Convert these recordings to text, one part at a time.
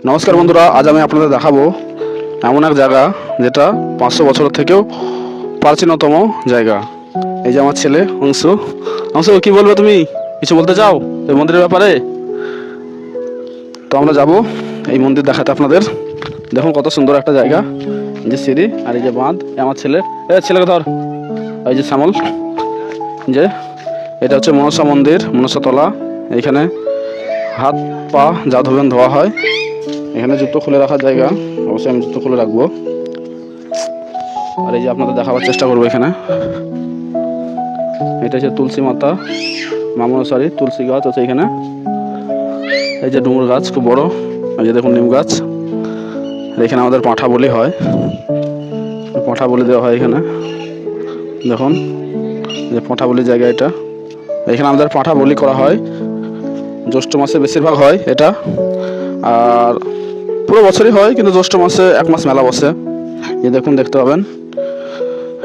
নমস্কার বন্ধুরা, আজ আমি আপনাদের দেখাবো এমন এক জায়গা যেটা 500 বছরের থেকেও প্রাচীনতম জায়গা। এই যে আমার ছেলে অংশু। অংশু, কি বলবে তুমি? কিছু বলতে চাও এই মন্দিরের ব্যাপারে? তো আমরা যাব এই মন্দির দেখাতে আপনাদের। দেখুন কত সুন্দর একটা জায়গা, এই যে সিঁড়ি আর এই যে বাঁধ। আমার ছেলেকে ধর। এই যে শ্যামল, যে এটা হচ্ছে মনসা মন্দির, মনসা তলা। এইখানে হাত পা যা ধোবেন ধোয়া হয়। এখানে জুতো খুলে রাখার জায়গা, অবশ্যই আমি জুতো খুলে রাখবো। আর এই যে আপনাদের দেখাবার চেষ্টা করবো, এখানে এটা হচ্ছে তুলসী মাতা, মা মনসারী তুলসী গাছ আছে এখানে। এই যে ডুমুর গাছ খুব বড়, এই যে দেখুন নিম গাছ। এখানে আমাদের পাঁঠা বলি হয়, পাঁঠা বলি দেওয়া হয় এখানে। দেখুন যে পাঁঠা বলি জায়গা এটা। এখানে আমাদের পাঁঠা বলি করা হয়, জ্যৈষ্ঠ মাসে বেশিরভাগ হয় এটা। আর পুরো বছরই হয়, কিন্তু জ্যৈষ্ঠ মাসে 1 মাস মেলা বসে। এই দেখুন, দেখতে পাবেন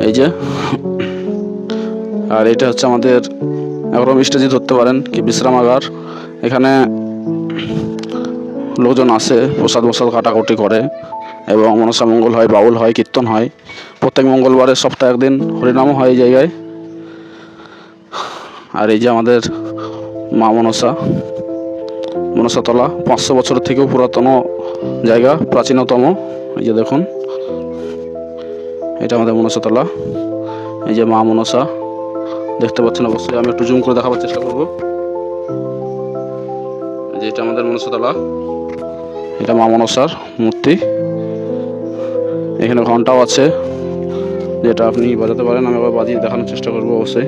এই যে। আর এটা হচ্ছে আমাদের একরকম স্টেজই ধরতে পারেন কি বিশ্রামাগার। এখানে লোকজন আসে, প্রসাদ কাটাকুটি করে, এবং মনসা মঙ্গল হয়, বাউল হয়, কীর্তন হয়। প্রত্যেক মঙ্গলবারে সপ্তাহে একদিন হরিনামও হয় এই জায়গায়। আর এই যে আমাদের মা মনসাতলা 500 বছরের থেকেও পুরাতন জায়গা, প্রাচীনতম। এই যে দেখুন, এটা আমাদের মনসাতলা। এই যে মা মনসা দেখতে পাচ্ছেন, অবশ্যই আমি একটু জুম করে দেখাবার চেষ্টা করব। যে এটা আমাদের মনসাতলা, এটা মা মনসার মূর্তি। এখানে ঘন্টাও আছে, যেটা আপনি বাজাতে পারেন। আমি আবার বাজিয়ে দেখানোর চেষ্টা করবো অবশ্যই।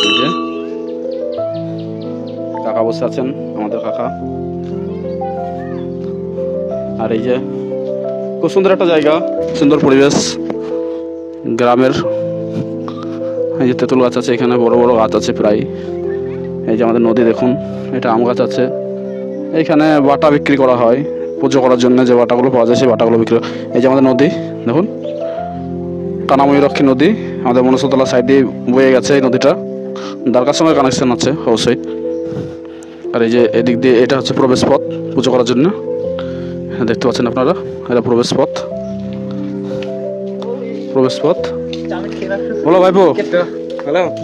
এই যে কাকা বসে আছেন, আমাদের কাকা। আর এই যে খুব সুন্দর একটা জায়গা, সুন্দর পরিবেশ গ্রামের। এই যে তেঁতুল গাছ আছে এখানে, বড় বড় গাছ আছে প্রায়। এই যে আমাদের নদী দেখুন, এটা আম গাছ আছে। এইখানে বাটা বিক্রি করা হয় পুজো করার জন্য, যে বাটাগুলো পাওয়া যায় সেই বাটাগুলো বিক্রি। এই যে আমাদের নদী দেখুন, টানাময়ূরক্ষী নদী, আমাদের মনসাতলা সাইড দিয়ে বয়ে গেছে এই নদীটা। দ্বারকার সঙ্গে কানেকশন আছে অবশ্যই। আর এই যে এদিক দিয়ে এটা হচ্ছে প্রবেশ পথ পুজো করার জন্য, দেখতে পাচ্ছেন আপনারা। এটা প্রবেশ পথ। বলো ভাইপো।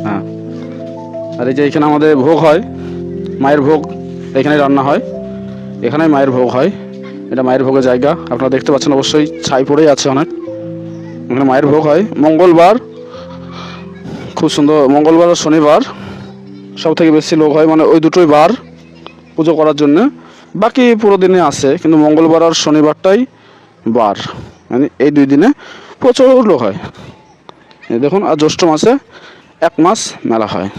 হ্যাঁ। আর এই যে এখানে আমাদের ভোগ হয়, মায়ের ভোগ এখানে রান্না হয়, এখানে মায়ের ভোগ হয়। এটা মায়ের ভোগের জায়গা, আপনারা দেখতে পাচ্ছেন অবশ্যই, ছাই পড়েই আছে অনেক। এখানে মায়ের ভোগ হয় মঙ্গলবার, খুব সুন্দর। মঙ্গলবার আর শনিবার সব থেকে বেশি লোক হয়, মানে ওই দুটোই বার পুজো করার জন্য। বাকি পুরো দিনে আসে, কিন্তু মঙ্গলবার আর শনিবারটাই বার, মানে এই 2 দিনে প্রচুর লোক হয়। এই দেখুন, আর জ্যৈষ্ঠ মাসে 1 মাস মেলা হয়।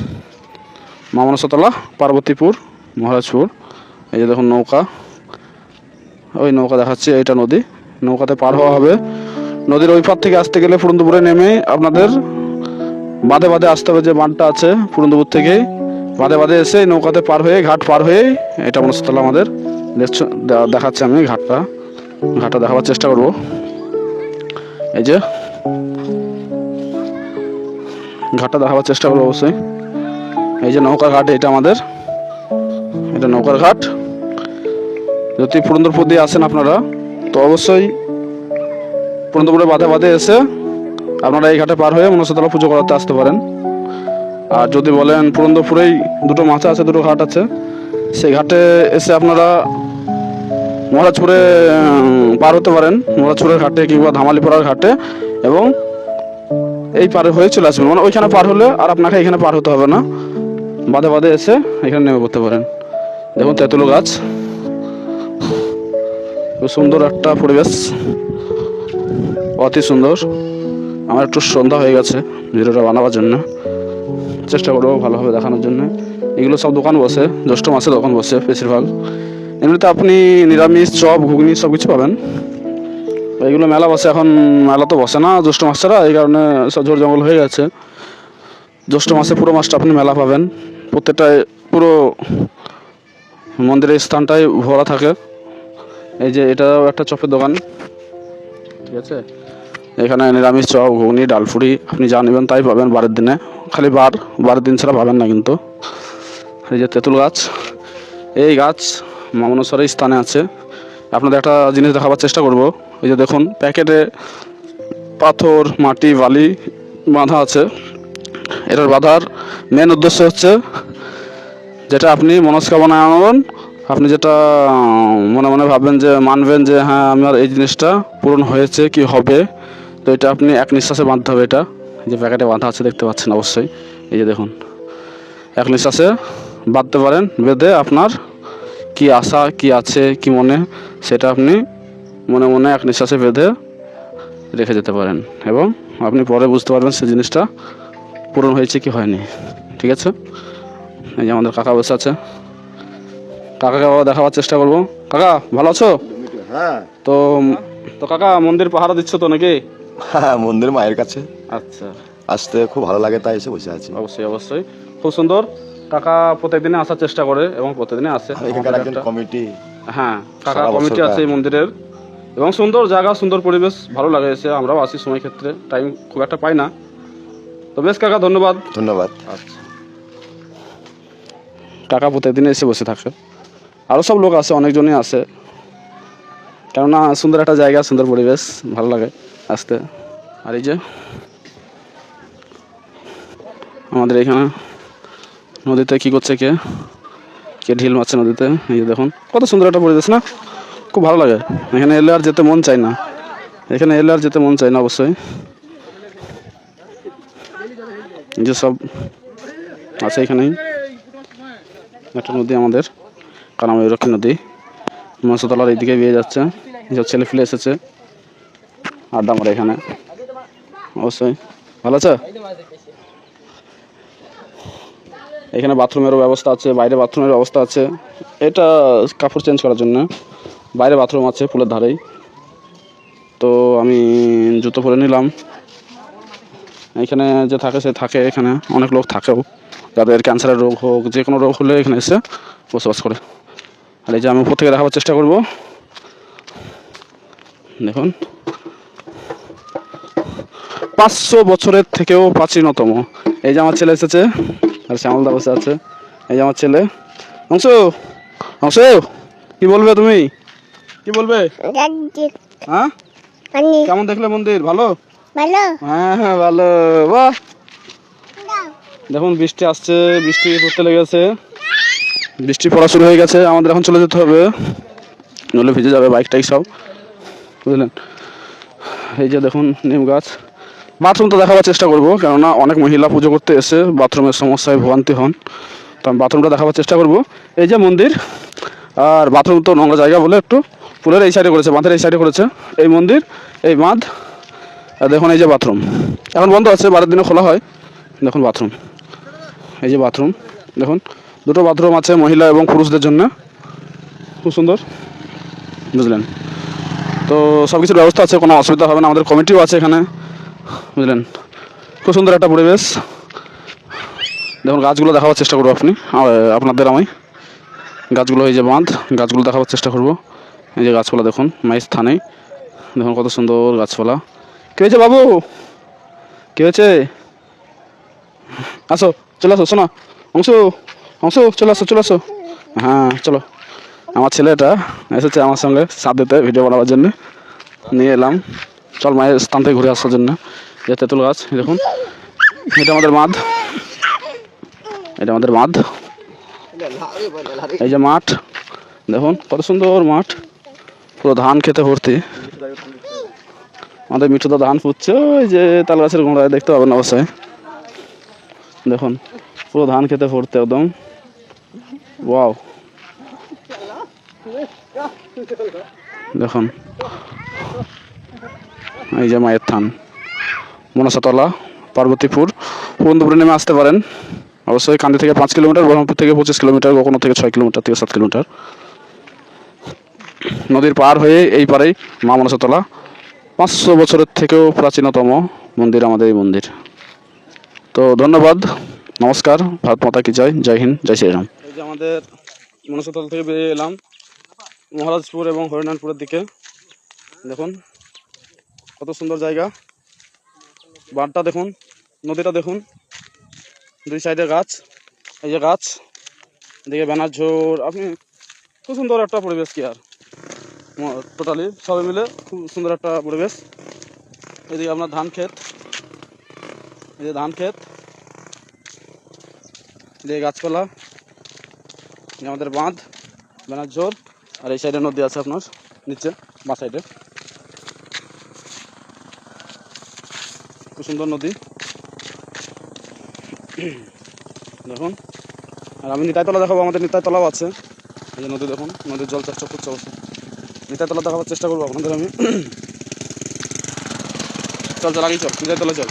মা মনসাতলা, পার্বতীপুর, মহারাজপুর। এই যে দেখুন নৌকা, ওই নৌকা দেখাচ্ছি, এইটা নদী। নৌকাতে পার হওয়া হবে। নদীর ওই পার থেকে আসতে গেলে পুরন্দপুরে নেমে আপনাদের বাঁধে আসতে হবে। যে বাঁধটা আছে পুরন্দপুর থেকে বাঁধে এসে নৌকাতে পার হয়ে, ঘাট পার হয়ে, এটা মনসাতলা আমাদের দেখাচ্ছি আমি। ঘাটটা দেখাবার চেষ্টা করব। এই যে ঘাটটা দেখাবার চেষ্টা করবো অবশ্যই। এই যে নৌকা ঘাট, এটা আমাদের, এটা নৌকার ঘাট। যদি পুরন্দরপুর দিয়ে আসেন আপনারা, তো অবশ্যই পুরন্দরপুরে বাঁধে এসে আপনারা এই ঘাটে পার হয়ে মনসাতলা পুজো করাতে আসতে পারেন। আর যদি বলেন পুরন্দরপুরেই দুটো মাথা আছে, দুটো ঘাট আছে, সেই ঘাটে এসে আপনারা মহারাজপুরে পার হতে পারেন, মহারাজপুরের ঘাটে কিংবা ধামালিপাড়ার ঘাটে, এবং এই পারে হয়ে চলে আসবেন। মানে ওইখানে পার হলে আর আপনাকে এখানে পার হতে হবে না, বাঁধে এসে এখানে নেমে পড়তে পারেন। দেখুন তেঁতুল গাছ, খুব সুন্দর একটা পরিবেশ, অতি সুন্দর। আমার একটু সন্ধ্যা হয়ে গেছে, ভিডিওটা বানাবার জন্য চেষ্টা করবো ভালোভাবে দেখানোর জন্য। এগুলো সব দোকান বসে, জ্যৈষ্ঠ মাসে দোকান বসে বেশিরভাগ। এমনিতে আপনি নিরামিষ, চপ, ঘুগনি সব কিছু পাবেন। এইগুলো মেলা বসে, এখন মেলা তো বসে না জ্যৈষ্ঠ মাস ছাড়া, এই কারণে সব ঝোড় জঙ্গল হয়ে গেছে। জ্যৈষ্ঠ মাসে পুরো মাসটা আপনি মেলা পাবেন। প্রত্যেকটায় পুরো মন্দিরের স্থানটাই ভরা থাকে। এই যে এটাও একটা চপের দোকান, ঠিক আছে। এখানে নিরামিষ চপ, ঘুগনি, ডালপুরি আপনি যা নেবেন তাই পাবেন বারের দিনে। খালি বারের দিন ছাড়া পাবেন না কিন্তু। এই যে তেঁতুল গাছ, এই গাছ মা মনসার এই স্থানে আছে। আপনাদের একটা জিনিস দেখাবার চেষ্টা করব। এই যে দেখুন প্যাকেটে পাথর, মাটি, বালি বাঁধা আছে। এটার বাঁধার মেন উদ্দেশ্য হচ্ছে যেটা আপনি মনস্কামনা আনবেন, আপনি যেটা মনে মনে ভাববেন যে মানবেন যে হ্যাঁ আমার এই জিনিসটা পূরণ হয়েছে কি হবে, তো এটা আপনি এক নিঃশ্বাসে বাঁধতে হবে। এটা এই যে প্যাকেটে বাঁধা আছে দেখতে পাচ্ছেন অবশ্যই। এই যে দেখুন এক নিঃশ্বাসে বাঁধতে পারেন। বেঁধে আপনার কি আশা কি আছে কি মনে, সেটা আপনি মনে মনে এক নিঃশ্বাসে বেঁধে রেখে যেতে পারেন এবং আপনি পরে বুঝতে পারবেন সেই জিনিসটা পূরণ হয়েছে কি হয়নি। ঠিক আছে, এই যে আমাদের কাকা বসে আছে, কাকাকে দেখাবার চেষ্টা করবো। কাকা ভালো আছো? হ্যাঁ। তো তো কাকা মন্দির পাহারা দিচ্ছ তো নাকি? হ্যাঁ, মন্দির মায়ের কাছে আচ্ছা, আসতে খুব ভালো লাগে, তাই এসে বসে আছি। অবশ্যই অবশ্যই, খুব সুন্দর। কাকা প্রত্যেকদিনে আসার চেষ্টা করে এবং প্রত্যেকদিনে আসে। এখানকার একজন কমিটি, হ্যাঁ কাকা সারা কমিটি বছরটা। আছে এই মন্দিরের, এবং সুন্দর জায়গা, সুন্দর পরিবেশ, ভালো লাগে এসে। আমরাও আসি সময় ক্ষেত্রে, টাইম খুব একটা পাই না। তো বেশ কাকা, ধন্যবাদ। ধন্যবাদ। আচ্ছা, কাকা প্রত্যেকদিন এসে বসে থাকে। আরও সব লোক আছে, অনেকজনই আছে, কেননা সুন্দর একটা জায়গা, সুন্দর পরিবেশ, ভালো লাগে আসতে। আর এই যে আমাদের এখানে নদীতে কি করছে কে কে ঢিল মারছে নদীতে। এই যে দেখুন কত সুন্দর একটা পরিবেশ না, খুব ভালো লাগে। এখানে এলে আর যেতে মন চায় না, এখানে এলে আর যেতে মন চায় না অবশ্যই। যে সব আছে এখানেই একটা নদী আমাদের কানাময়ূরক্ষী নদী, মনসাতলার এইদিকে বেয়ে যাচ্ছে। যেসব ছেলে ফেলে এসেছে আড্ডা মারে এখানে, অবশ্যই। ভালো আছে? এখানে বাথরুমেরও ব্যবস্থা আছে, বাইরে বাথরুমের ব্যবস্থা আছে। এটা কাপড় চেঞ্জ করার জন্য বাইরে বাথরুম আছে পুলের ধারেই। তো আমি জুতো পরে নিলাম। এখানে যে থাকে সে থাকে, এখানে অনেক লোক থাকেও, যাদের ক্যান্সারের রোগ হোক, যে কোনো রোগ হলে এখানে এসে বসবাস করে। আর এই যে আমি উপর থেকে দেখাবার চেষ্টা করব। দেখুন 500 বছরের থেকেও প্রাচীনতম। এই যে আমার ছেলে এসেছে, আর শ্যামলদা বসে আছে। এই যে আমার ছেলে অংশ। অংশ, কি বলবে তুমি, কি বলবে? হ্যাঁ, কেমন দেখলে মন্দির? ভালো? হ্যাঁ হ্যাঁ ভালো। বাহ, দেখুন বৃষ্টি আসছে, বৃষ্টি পড়তে লেগেছে, বৃষ্টি পড়া শুরু হয়ে গেছে। আমাদের এখন চলে যেতে হবে, নইলে ভিজে যাবে বাইক টাইক সব, বুঝলেন। এই যে দেখুন নিম গাছ। বাথরুমটা দেখাবার চেষ্টা করব, কেননা অনেক মহিলা পুজো করতে এসে বাথরুমের সমস্যায় ভোগান্তি হন, তো আমি বাথরুমটা দেখাবার চেষ্টা করব। এই যে মন্দির, আর বাথরুম তো নোংরা জায়গা বলে একটু পুলের এই সাইডে করেছে, বাঁধের এই সাইডে করেছে। এই মন্দির, এই বাঁধ, আর দেখুন এই যে বাথরুম এখন বন্ধ আছে, 12 দিনে খোলা হয়। দেখুন বাথরুম, এই যে বাথরুম দেখুন, দুটো বাথরুম আছে মহিলা এবং পুরুষদের জন্য, খুব সুন্দর, বুঝলেন। তো সব কিছুর ব্যবস্থা আছে, কোনো অসুবিধা হবে না। আমাদের কমিটিও আছে এখানে, বুঝলেন। খুব সুন্দর একটা পরিবেশ। দেখুন গাছগুলো দেখাবার চেষ্টা করবো আপনাদের আমি গাছগুলো, এই যে বাঁধ, গাছগুলো দেখাবার চেষ্টা করব। এই যে গাছপালা দেখুন মায়ের স্থানেই, দেখুন কত সুন্দর গাছপালা। কে হয়েছে বাবু, কে হয়েছে? আসো, চলে আসো, শোনো অংশ, অংশ চলে আসো, চলে আসো। হ্যাঁ চলো, আমার ছেলেটা এসেছে আমার সঙ্গে সাথ দিতে, ভিডিও বানাবার জন্য নিয়ে এলাম। চল মায়ের স্থান থেকে ঘুরে আসার জন্য। যে তেঁতুল গাছ দেখুন, এটা আমাদের বাঁধ, এটা আমাদের বাঁধ। এই যে মাঠ দেখুন কত সুন্দর মাঠ, পুরো ধান খেতে ভর্তি। আমাদের মিঠুদা ধান পুঁতছে, ওই যে তাল গাছের গোড়ায়, দেখতে পাবেন অবশ্যই। দেখুন পুরো ধান খেতে ভর্তি একদম, ওয়াও। দেখুন এই যে মায়ের থান, মনসাতলা, পার্বতীপুর। বন্ধুপুরে নেমে আসতে পারেন অবশ্যই। কান্দি থেকে 5 কিলোমিটার, ব্রহ্মপুর থেকে 25 কিলোমিটার, কখনো থেকে 6 কিলোমিটার থেকে 7 কিলোমিটার। নদীর পার হয়ে এই পারেই মা মনসাতলা। 500 বছরের থেকেও প্রাচীনতম মন্দির আমাদের এই মন্দির। তো ধন্যবাদ, নমস্কার, ভারত মাতা কি জয়, জয় হিন্দ, জয় শ্রীরাম। এই যে আমাদের মনসাতলা থেকে বেরিয়ে এলাম মহারাজপুর এবং হরিনাথপুরের দিকে। দেখুন কত সুন্দর জায়গা, বাঁধটা দেখুন, নদীটা দেখুন, দুই সাইডে গাছ, এই যে গাছ, এদিকে ব্যানার ঝোড়। আপনি খুব সুন্দর একটা পরিবেশ কি আর টোটালি সবাই মিলে খুব সুন্দর একটা পরিবেশ। এদিকে আপনার ধান ক্ষেত, এই যে ধান ক্ষেত, এদিকে গাছপালা, এই আমাদের বাঁধ বেনার ঝোর, আর এই সাইডে নদী আছে আপনার নিচে বাঁ সাইডে, খুব সুন্দর নদী দেখুন। আর আমি নিতাইতলা দেখাবো, আমাদের নিতাইতলাও আছে, এই যে নদী দেখুন, নদীর জল চেষ্টা করছে অবশ্যই নিতাইতলা দেখাবার চেষ্টা করবো আপনাদের আমি। চল চল আগেই চল, নিতাইতলা চল।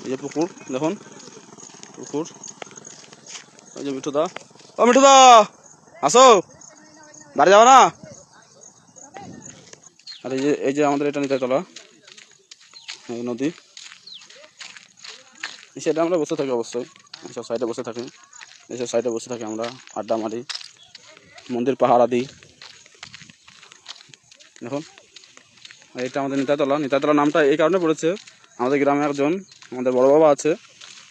এই যে পুকুর দেখুন, পুকুর, এই যে মিঠুদা, ও মিঠুদা আসো, বাড়ি যাবো না? আর এই যে আমাদের এটা নিতাইতলা, এই নদী, সেটা আমরা বসে থাকি অবশ্যই, এইসব সাইডে বসে থাকি, এইসব সাইডে বসে থাকি আমরা, আড্ডা মারি, মন্দির পাহারা দিই দেখুন। আর এটা আমাদের নিতাইতলা। নিতাইতলা নামটা এই কারণে পড়েছে, আমাদের গ্রামে একজন আমাদের বড় বাবা আছে,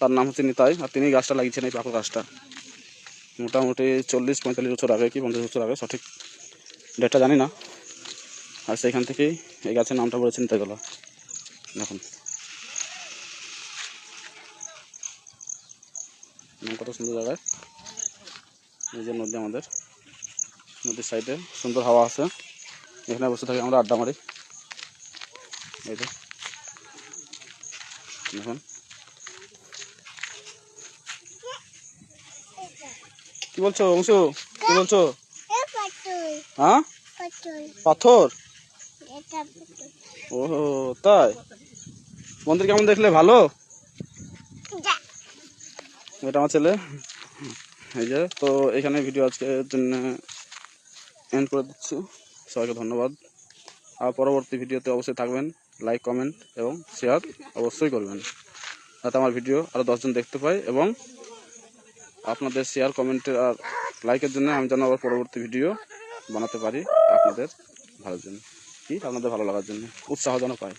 তার নাম হচ্ছে নিতাই, আর তিনি গাছটা লাগিয়েছেন, এই পাকুর গাছটা মোটামুটি 40-45 বছর আগে কি 50 বছর আগে, সঠিক ডেটটা জানি না। আর সেইখান থেকেই এই গাছের নামটা পড়েছে নিতাইতলা দেখুন। কত সুন্দর জায়গায়, এই যে নদী, আমাদের নদীর সাইডে সুন্দর হাওয়া আছে, এখানে বসে থাকি আমরা, আড্ডা মারি। এই যে দেখুন, কি বলছো অংশু, কি বলছো? হ্যাঁ পাথর, ও তাই? মন্দির কেমন দেখলে? ভালো? এটা আমার ছেলে। এই যে তো এখানে ভিডিও আজকের জন্য এন্ড করে দিচ্ছি, সবাইকে ধন্যবাদ। আর পরবর্তী ভিডিওতে অবশ্যই থাকবেন, লাইক কমেন্ট এবং শেয়ার অবশ্যই করবেন, যাতে আমার ভিডিও আরও 10 জন দেখতে পায়, এবং আপনাদের শেয়ার কমেন্টের আর লাইকের জন্য আমি যেন আবার পরবর্তী ভিডিও বানাতে পারি, আপনাদের ভালোর জন্য, কি আপনাদের ভালো লাগার জন্য, উৎসাহ যেন পাই।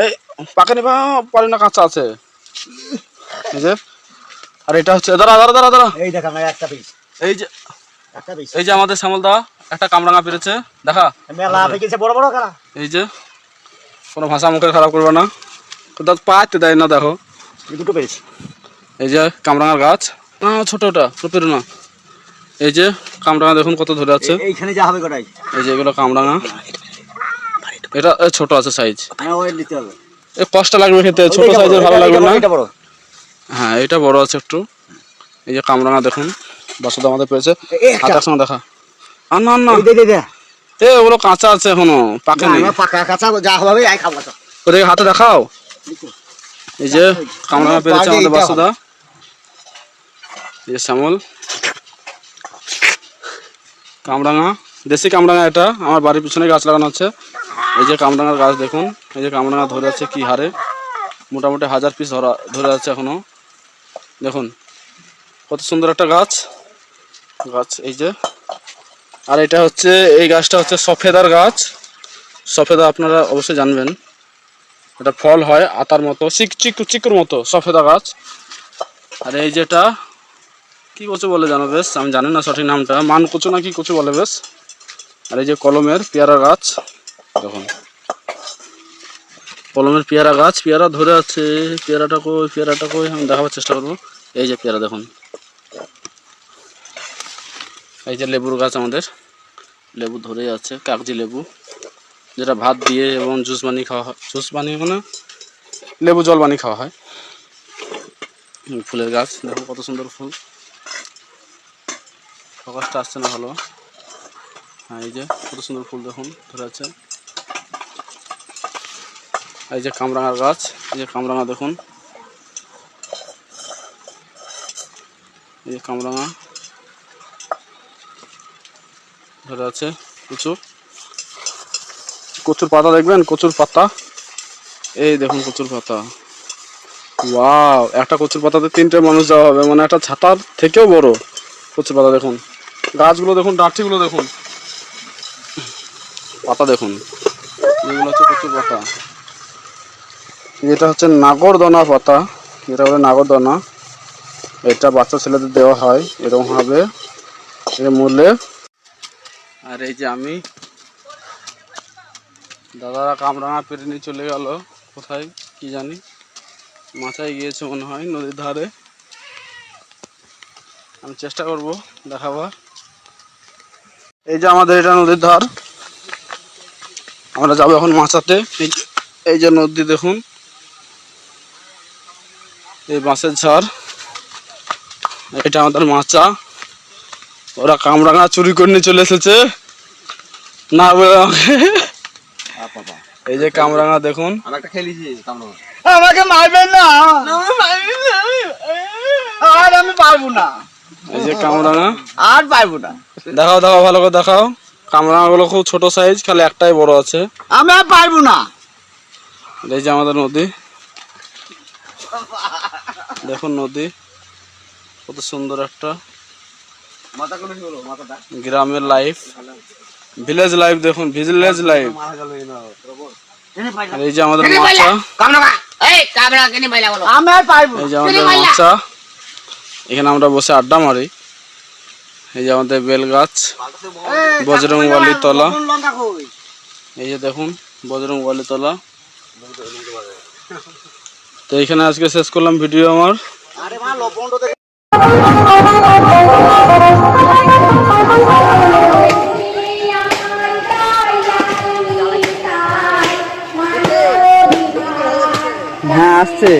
এই পাকে নিবা পারি না, কাঁচা আছে এই যে। আর এটা হচ্ছে দাঁড়া দাঁড়া দাঁড়া দাঁড়া, এই দেখ আমার একটা পিস, এই যে একটা পিস এই যে আমাদের শ্যামল দা একটা কামরাঙা পেরেছে, দেখা মেলা পেকেছে বড় বড় খেলা। এই যে। কোনো ভাষা মুখে খারাপ করবে না, কোথাও পাইতে দেয় না, দেখো দুটো পেয়েছি। এই যে কামরাঙার গাছ, না ছোট ওটা পেরো না। এই যে কামরাঙা দেখুন কত ধরে আছে, এইখানে যা হবে গোটাই। এই যে এগুলো কামরাঙা, এটা ছোট আছে সাইজ, হ্যাঁ ওই নিতে হবে, এ কষ্ট লাগবে খেতে, ছোট সাইজের ভালো লাগবে না। এটা বড়, হ্যাঁ এটা বড় আছে একটু। এই যে কামরাঙা দেখুন বাসুদা আমাদের পেয়েছে, হাতের সঙ্গে দেখা। আর না না এ ওগুলো কাঁচা আছে এখনো, পাকে নেই। পাকা কাঁচা যা হবে আই খাবো। ওদেরকে হাতে দেখাও। এই যে কামরাঙা পেরেছে আমাদের বাসুদা, এই যে শ্যামল কামরাঙা, দেশি কামরাঙা। এটা আমার বাড়ির পিছনে গাছ লাগানো আছে। এই যে কামরাঙার গাছ দেখুন, এই যে কামরাঙা ধরে আছে কি হারে, মোটামুটি 1000 পিস ধরে আছে এখনো। দেখুন কত সুন্দর একটা গাছ। এই যে। আর এটা হচ্ছে, এই গাছটা হচ্ছে সফেদার গাছ। সফেদা আপনারা অবশ্যই জানবেন, এটা ফল হয় আতার মতো, চিকুর মতো সফেদা গাছ। আর এই যেটা কি কচু বলে জানো বেশ, আমি জানি না সঠিক নামটা, মান কচু না কি কচু বলে বেশ। আর এই যে কলমের পেয়ারা গাছ, দেখুন কলমের পেয়ারা গাছ, পেয়ারা ধরে আছে। পেয়ারাটা কই আমি দেখাবার চেষ্টা করবো। এই যে পেয়ারা দেখুন। এই যে লেবুর গাছ, আমাদের লেবু ধরে আছে, কাগজি লেবু, যেটা ভাত দিয়ে এবং জুস বানিয়ে খাওয়া হয়। জুস বানিয়ে মানে লেবু জল বানিয়ে খাওয়া হয়। ফুলের গাছ দেখুন কত সুন্দর ফুল, ফোকাসটা আসছে না ভালো। হ্যাঁ এই যে কত সুন্দর ফুল দেখুন ধরে আছে। এই যে কামরাঙার গাছ, এই যে কামরাঙা দেখুন, এই যে কামরাঙা ধরে আছে। কচুর পাতা দেখবেন, কচুর পাতা, এই দেখুন কচুর পাতা। ওয়াও, একটা কচুর পাতাতে 3টে মানুষ যাওয়া হবে, মানে একটা ছাতার থেকেও বড় কচুর পাতা। দেখুন গাছগুলো দেখুন, ডাঁটিগুলো দেখুন, পাতা দেখুন, এগুলো হচ্ছে কচুর পাতা। যেটা হচ্ছে নাগরদনা পাতা, যেটা বলে নাগরদনা, এটা বাচ্চা ছেলেদের দেওয়া হয় এরকম ভাবে এর মূল্যে। আর এই যে আমি, দাদারা কামরাঙা পেরে নিয়ে চলে গেল কোথায় কি জানি, মাথায় গিয়েছে মনে হয় নদীর ধারে। আমি চেষ্টা করব দেখাবার। এই যে আমাদের এটা নদীর ধার, আমরা যাবো এখন মাছাতে। এই যে নদী দেখুন, এই বাঁশের ঝাড়, এটা আমাদের মাচা। ওরা কামরাঙা চুরি করে নিয়ে চলে এসেছে না বলে আমাকে। এই যে কামরাঙা দেখুন, আমাকে মারবেন না, আর আমি পারবো না। এই যে কামরাঙা, আর পারবো না। দেখাও ভালো করে দেখাও। কামরাঙা গুলো খুব ছোট সাইজ, খালি একটাই বড় আছে। আমি আর পারবো না। এই যে আমাদের নদী দেখুন, নদী কত সুন্দর একটা গ্রামের লাইফ, ভিলেজ লাইফ দেখুন, ভিলেজ লাইফ। এই যে আমাদের মাছা, এই যে আমাদের মাছা, এখানে আমরা বসে আড্ডা মারি। এই যে আমাদের বেল গাছ, বজরংবলী তলা, এই যে দেখুন বজরংবলী তলা। তো এইখানে আজকে শেষ করলাম ভিডিও আমার। হ্যাঁ আসছে।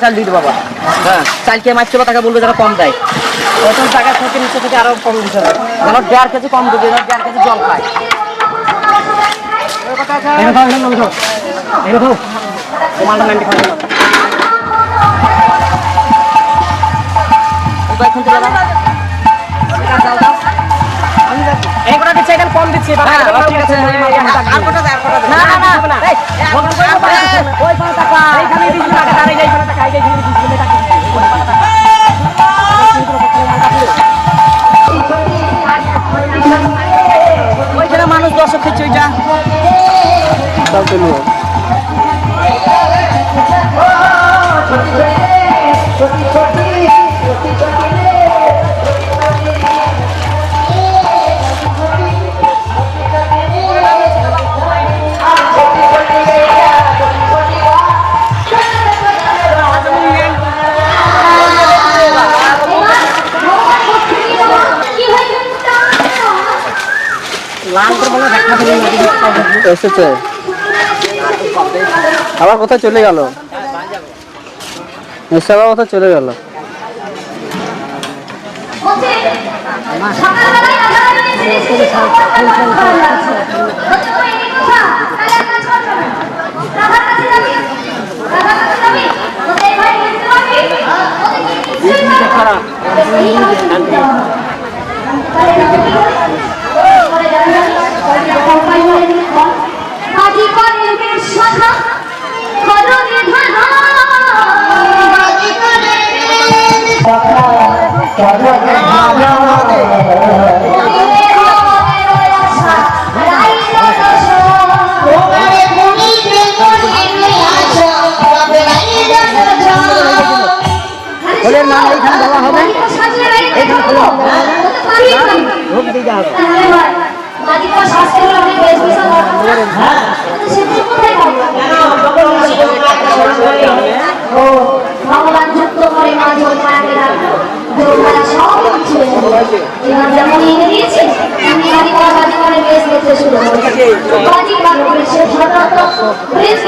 চাল দিতে বাবা হ্যাঁ চাল কে মারছে তাকে বলবে যারা কম দেয় প্রথম টাকা থেকে নিচে থেকে আরো কম দিতে হবে যেন 1.5 কেজি কম দেবে 1.5 কেজি জল খায় এই কোটা দিচ্ছে এটা কম দিচ্ছে বাবা ঠিক আছে আর কোটা দে না না না এই বলুন ওই 5 টাকা এইখানে 20 টাকা দাঁড়াই যাই 5 টাকা এই 20 টাকা ওইখানে মানুষ দর্শক খেচ্ছে ওইটা তাও তো নিও। এসেছে আবার কোথায় চলে গেল এসে আবার কোথায় চলে গেল বলে না এইখানে দেওয়া হবে এইখানে খোলা হবে ভোগ দিতে হবে ভগবান যুক্ত করে মাঝে মাকে রাখবো সব কিছু যেমন এনে দিয়েছে আমি বাড়ি করে বেশ দেখতে শুরু করেছি বাজি করে সে সতত প্রেস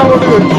মোটামুটি হয়েছে